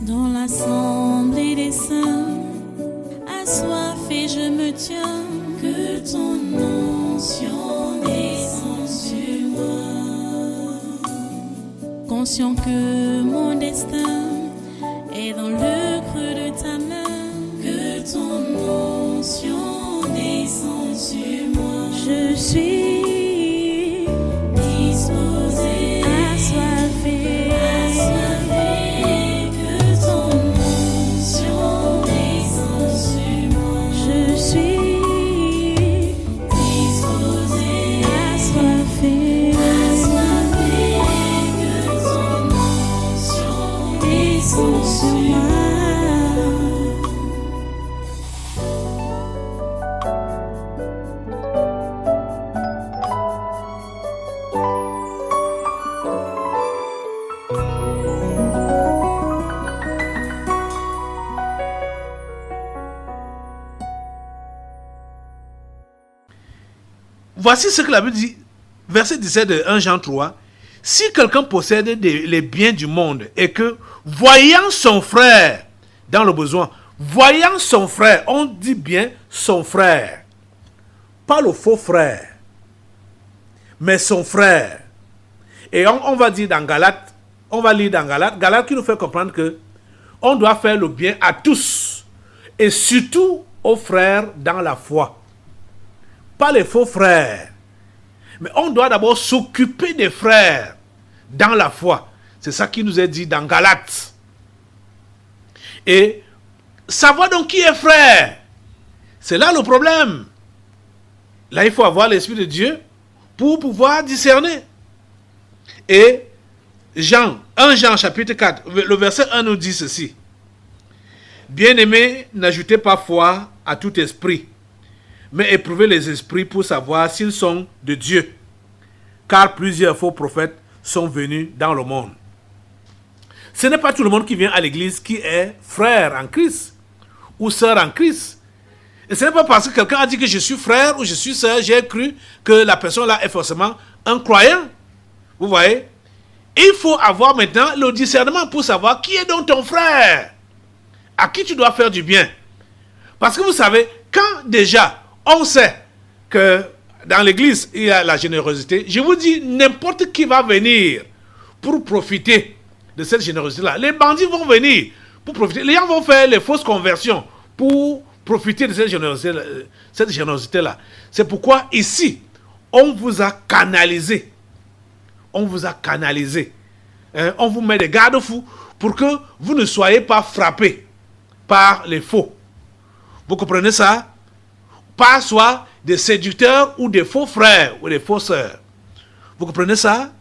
Dans l'assemblée des saints, assoiffé je me tiens, que ton onction descende sur moi. Conscient que mon destin est dans le creux de ta main, que ton onction descende sur moi. Je suis disposé, assoiffé, que ton onction descende sur moi. Je suis disposé, assoiffé, que ton onction descende sur moi. Voici ce que la Bible dit, verset 17 de 1 Jean 3. Si quelqu'un possède les biens du monde et que, voyant son frère dans le besoin, voyant son frère, on dit bien son frère, pas le faux frère, mais son frère. Et on va dire dans Galates, on va lire dans Galates qui nous fait comprendre que on doit faire le bien à tous et surtout aux frères dans la foi. Pas les faux frères. Mais on doit d'abord s'occuper des frères dans la foi. C'est ça qui nous est dit dans Galates. Et savoir donc qui est frère, c'est là le problème. Là, il faut avoir l'Esprit de Dieu pour pouvoir discerner. Et 1 Jean chapitre 4, le verset 1 nous dit ceci. Bien-aimés, n'ajoutez pas foi à tout esprit, mais éprouvez les esprits pour savoir s'ils sont de Dieu. Car plusieurs faux prophètes sont venus dans le monde. Ce n'est pas tout le monde qui vient à l'église qui est frère en Christ ou sœur en Christ. Et ce n'est pas parce que quelqu'un a dit que je suis frère ou je suis sœur, j'ai cru que la personne là est forcément un croyant. Vous voyez? Il faut avoir maintenant le discernement pour savoir qui est donc ton frère, à qui tu dois faire du bien. Parce que vous savez, quand déjà on sait que dans l'église, il y a la générosité. Je vous dis, n'importe qui va venir pour profiter de cette générosité-là. Les bandits vont venir pour profiter. Les gens vont faire les fausses conversions pour profiter de cette générosité-là. C'est pourquoi ici, on vous a canalisé. On vous a canalisé. On vous met des garde-fous pour que vous ne soyez pas frappés par les faux. Vous comprenez ça? Pas soit des séducteurs ou des faux frères ou des faux sœurs. Vous comprenez ça?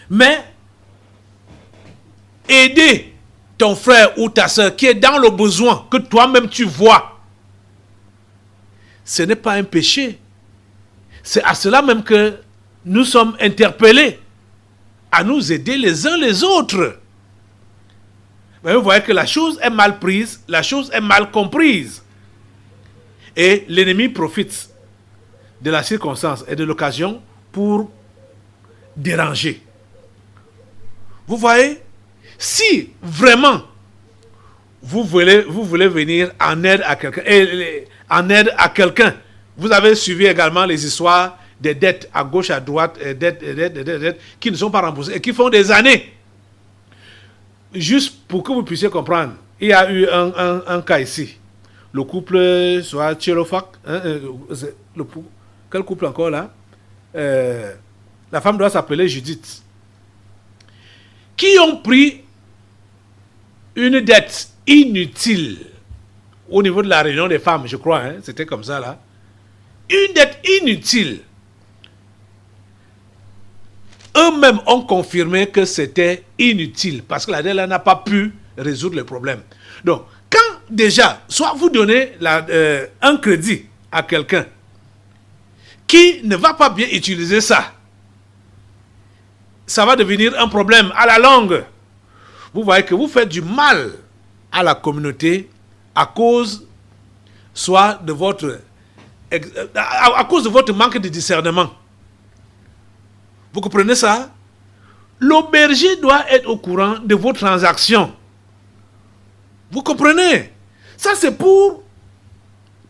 Mais aider ton frère ou ta sœur qui est dans le besoin que toi-même tu vois, ce n'est pas un péché. C'est à cela même que nous sommes interpellés à nous aider les uns les autres. Mais vous voyez que la chose est mal prise, la chose est mal comprise. Et l'ennemi profite de la circonstance et de l'occasion pour déranger. Vous voyez, si vraiment vous voulez venir en aide à quelqu'un, vous avez suivi également les histoires des dettes à gauche, à droite, des dettes qui ne sont pas remboursées et qui font des années. Juste pour que vous puissiez comprendre, il y a eu un cas ici. Le couple, soit Tchelofak, quel couple encore là? La femme doit s'appeler Judith. Qui ont pris une dette inutile au niveau de la réunion des femmes, je crois, c'était comme ça là. Une dette inutile. Eux-mêmes ont confirmé que c'était inutile parce que la dette là n'a pas pu résoudre le problème. Donc, quand déjà, soit vous donnez un crédit à quelqu'un qui ne va pas bien utiliser ça, ça va devenir un problème à la longue. Vous voyez que vous faites du mal à la communauté à cause soit de votre manque de discernement. Vous comprenez ça? L'auberger doit être au courant de vos transactions Vous comprenez? Ça, c'est pour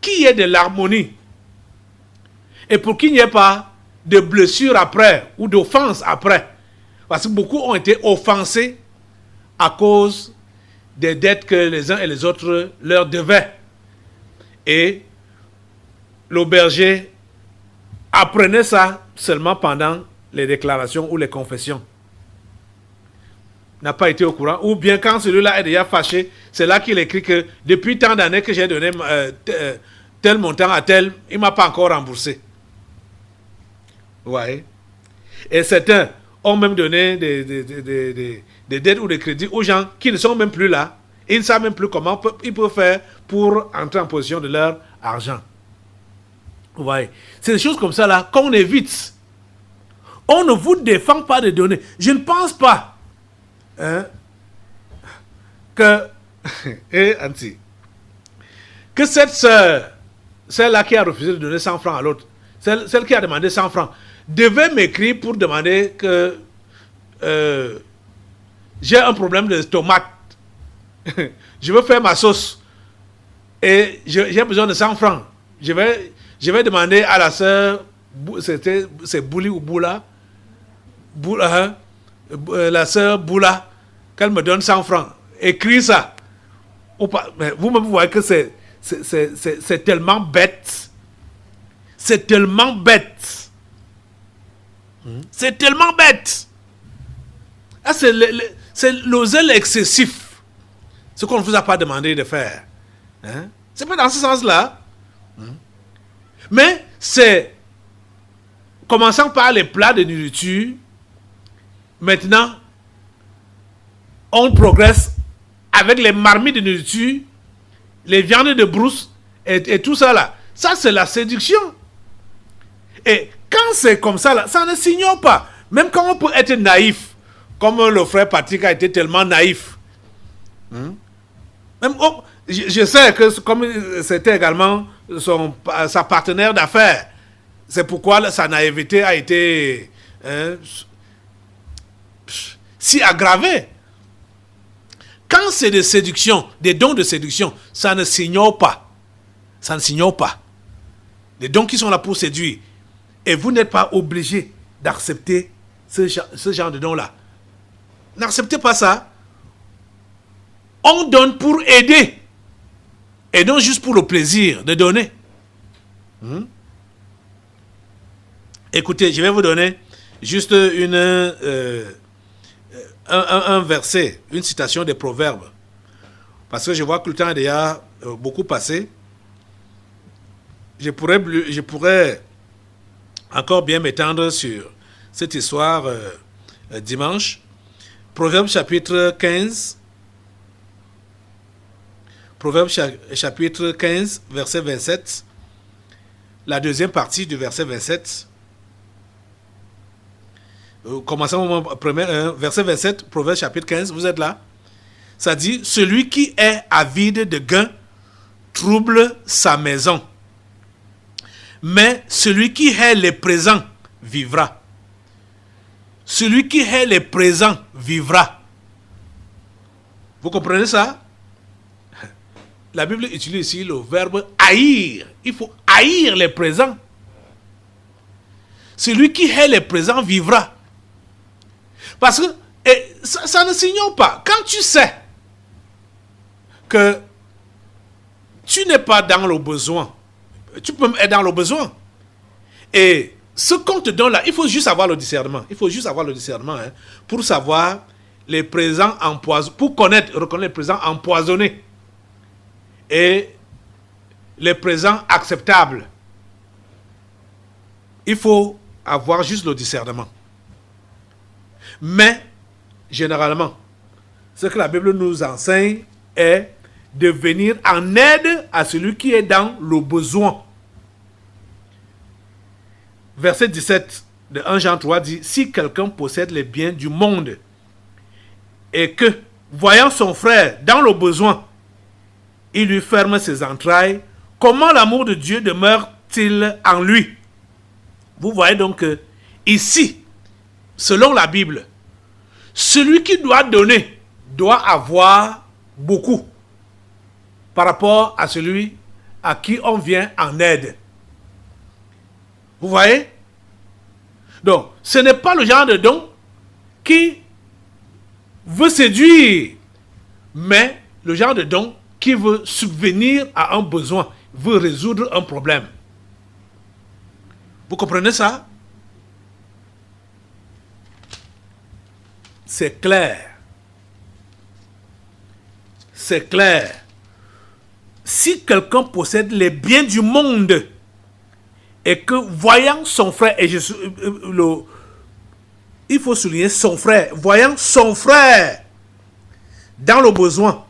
qu'il y ait de l'harmonie. Et pour qu'il n'y ait pas de blessures après ou d'offenses après. Parce que beaucoup ont été offensés à cause des dettes que les uns et les autres leur devaient. Et le berger apprenait ça seulement pendant les déclarations ou les confessions. N'a pas été au courant. Ou bien quand celui-là est déjà fâché, c'est là qu'il écrit que depuis tant d'années que j'ai donné tel montant à tel, il ne m'a pas encore remboursé. Ouais. Et certains ont même donné des dettes ou des crédits aux gens qui ne sont même plus là. Ils ne savent même plus comment ils peuvent faire pour entrer en possession de leur argent. Ouais. C'est des choses comme ça là qu'on évite. On ne vous défend pas de donner. Je ne pense pas que que cette sœur, celle-là qui a refusé de donner 100 francs à l'autre, celle qui a demandé 100 francs, devait m'écrire pour demander que j'ai un problème de tomate. Je veux faire ma sauce et j'ai besoin de 100 francs. Je vais demander à la sœur, c'est Bouli ou Boula, la sœur Boula, qu'elle me donne 100 francs. Écris ça. Mais vous-même, vous voyez que c'est tellement bête. C'est tellement bête. C'est tellement bête. Ah, c'est le zèle excessif. Ce qu'on ne vous a pas demandé de faire. Hein? C'est pas dans ce sens-là. Mais c'est commençant par les plats de nourriture. Maintenant, on progresse avec les marmites de nourriture, les viandes de brousse et tout ça là. Ça, c'est la séduction. Et quand c'est comme ça là, ça ne s'ignore pas. Même quand on peut être naïf, comme le frère Patrick a été tellement naïf. Même, je sais que comme c'était également sa partenaire d'affaires, c'est pourquoi sa naïveté a été si aggravée. Quand c'est de séduction, des dons de séduction, ça ne s'ignore pas. Ça ne s'ignore pas. Les dons qui sont là pour séduire. Et vous n'êtes pas obligé d'accepter ce genre de dons-là. N'acceptez pas ça. On donne pour aider. Et non juste pour le plaisir de donner. Écoutez, je vais vous donner juste un verset, une citation des Proverbes. Parce que je vois que le temps est déjà beaucoup passé. Je pourrais encore bien m'étendre sur cette histoire dimanche. Proverbes chapitre 15. Proverbes chapitre 15, verset 27. La deuxième partie du verset 27. Commençons au premier, verset 27, Proverbes chapitre 15, vous êtes là? Ça dit, celui qui est avide de gain trouble sa maison. Mais celui qui hait les présents vivra. Celui qui hait les présents vivra. Vous comprenez ça? La Bible utilise ici le verbe haïr. Il faut haïr les présents. Celui qui hait les présents vivra. Parce que ça ne s'ignore pas. Quand tu sais que tu n'es pas dans le besoin, tu peux être dans le besoin. Et ce qu'on te donne là, il faut juste avoir le discernement. Il faut juste avoir le discernement pour savoir les présents empoisonnés, pour reconnaître les présents empoisonnés et les présents acceptables. Il faut avoir juste le discernement. Mais, généralement, ce que la Bible nous enseigne est de venir en aide à celui qui est dans le besoin. Verset 17 de 1 Jean 3 dit, si quelqu'un possède les biens du monde et que, voyant son frère dans le besoin, il lui ferme ses entrailles, comment l'amour de Dieu demeure-t-il en lui? Vous voyez donc que ici, selon la Bible, celui qui doit donner doit avoir beaucoup. par rapport à celui à qui on vient en aide. Vous voyez? Donc, ce n'est pas le genre de don qui veut séduire, mais le genre de don qui veut subvenir à un besoin, veut résoudre un problème. Vous comprenez ça? C'est clair. C'est clair. Si quelqu'un possède les biens du monde et que voyant son frère, et il faut souligner son frère, voyant son frère dans le besoin,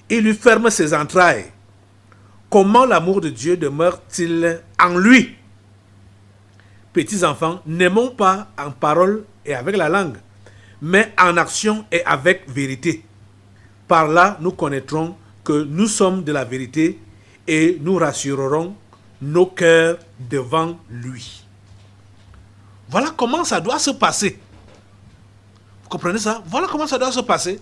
il lui ferme ses entrailles, comment l'amour de Dieu demeure-t-il en lui? Petits enfants, n'aimons pas en parole et avec la langue, mais en action et avec vérité. Par là, nous connaîtrons que nous sommes de la vérité et nous rassurerons nos cœurs devant lui. Voilà comment ça doit se passer. Vous comprenez ça? Voilà comment ça doit se passer.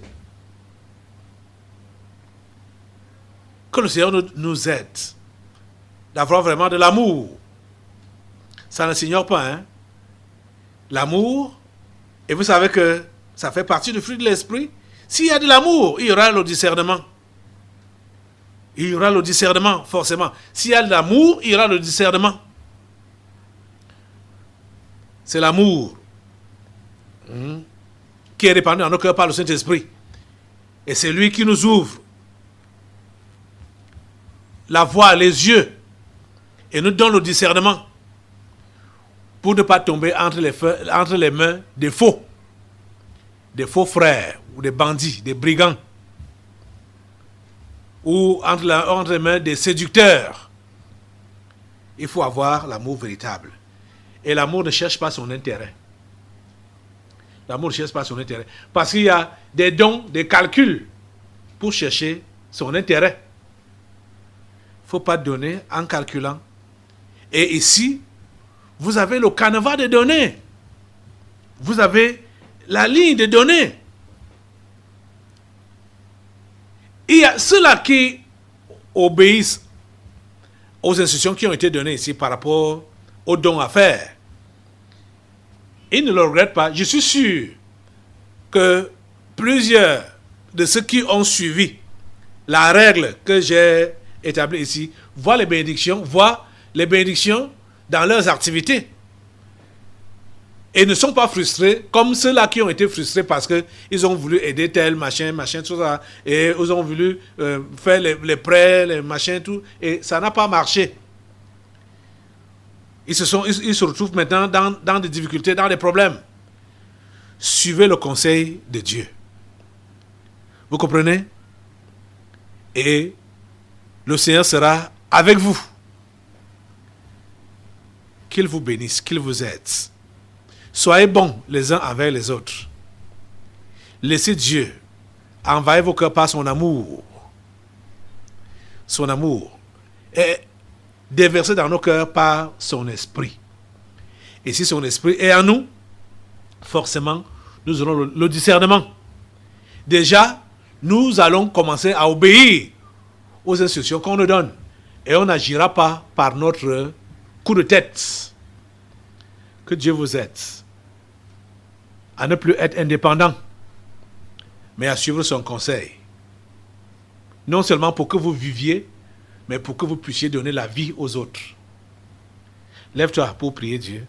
Que le Seigneur nous aide d'avoir vraiment de l'amour. Ça ne s'ignore pas, hein? L'amour, et vous savez que ça fait partie du fruit de l'esprit. S'il y a de l'amour, il y aura le discernement. Il y aura le discernement, forcément. S'il y a de l'amour, il y aura le discernement. C'est l'amour qui est répandu dans nos cœurs par le Saint-Esprit. Et c'est lui qui nous ouvre la voie, les yeux, et nous donne le discernement pour ne pas tomber entre les mains des faux frères, ou des bandits, des brigands, ou entre les mains des séducteurs. Il faut avoir l'amour véritable. Et l'amour ne cherche pas son intérêt. L'amour ne cherche pas son intérêt. Parce qu'il y a des dons, des calculs pour chercher son intérêt. Il ne faut pas donner en calculant. Et ici, vous avez le canevas de données. Vous avez la ligne de données. Il y a ceux-là qui obéissent aux instructions qui ont été données ici par rapport aux dons à faire. Ils ne le regrettent pas. Je suis sûr que plusieurs de ceux qui ont suivi la règle que j'ai établie ici voient les bénédictions dans leurs activités. Et ne sont pas frustrés comme ceux-là qui ont été frustrés parce qu'ils ont voulu aider tel, machin, tout ça. Et ils ont voulu faire les prêts, les machins, tout. Et ça n'a pas marché. Ils se retrouvent maintenant dans des difficultés, dans des problèmes. Suivez le conseil de Dieu. Vous comprenez? Et le Seigneur sera avec vous. Qu'il vous bénisse, qu'il vous aide. Soyez bons les uns envers les autres. Laissez Dieu envahir vos cœurs par son amour. Son amour est déversé dans nos cœurs par son esprit. Et si son esprit est en nous, forcément, nous aurons le discernement. Déjà, nous allons commencer à obéir aux instructions qu'on nous donne. Et on n'agira pas par notre coup de tête. Que Dieu vous aide à ne plus être indépendant, mais à suivre son conseil. Non seulement pour que vous viviez, mais pour que vous puissiez donner la vie aux autres. Lève-toi pour prier Dieu.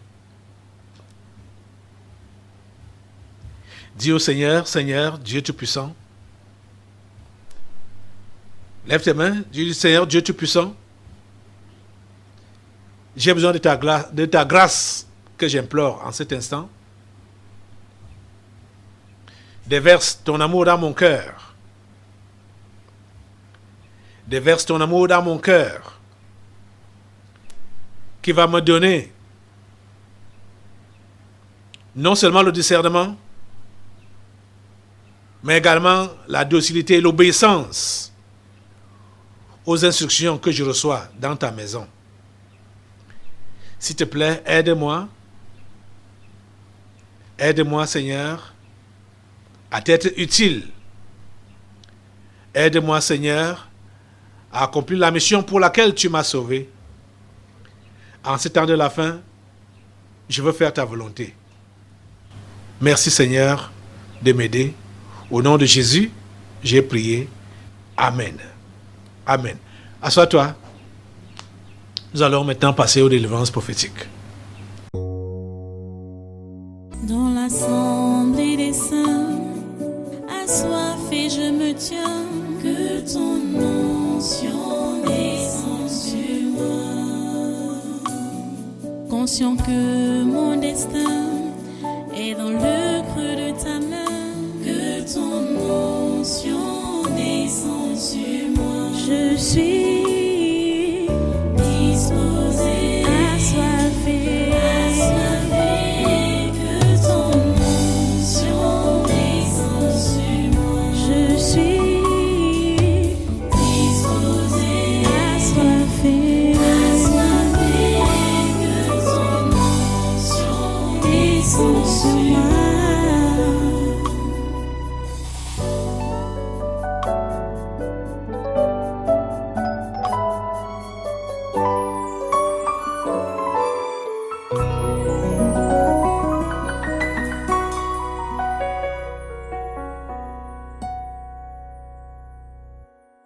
Dis au Seigneur, Seigneur, Dieu Tout-Puissant. Lève tes mains, dis Seigneur, Dieu Tout-Puissant. J'ai besoin de ta grâce que j'implore en cet instant. Déverse ton amour dans mon cœur. Déverse ton amour dans mon cœur qui va me donner non seulement le discernement, mais également la docilité et l'obéissance aux instructions que je reçois dans ta maison. S'il te plaît, aide-moi. Aide-moi, Seigneur, à t'être utile. Aide-moi, Seigneur, à accomplir la mission pour laquelle tu m'as sauvé. En ce temps de la fin, je veux faire ta volonté. Merci Seigneur de m'aider. Au nom de Jésus, j'ai prié. Amen. Amen. Assois-toi. Nous allons maintenant passer aux délivrances prophétiques. Dans l'assemblée des saints, assoiffé je me tiens, que ton onction descende sur moi. Conscient que mon destin est dans le creux de ta main, que ton onction descende sur moi. Je suis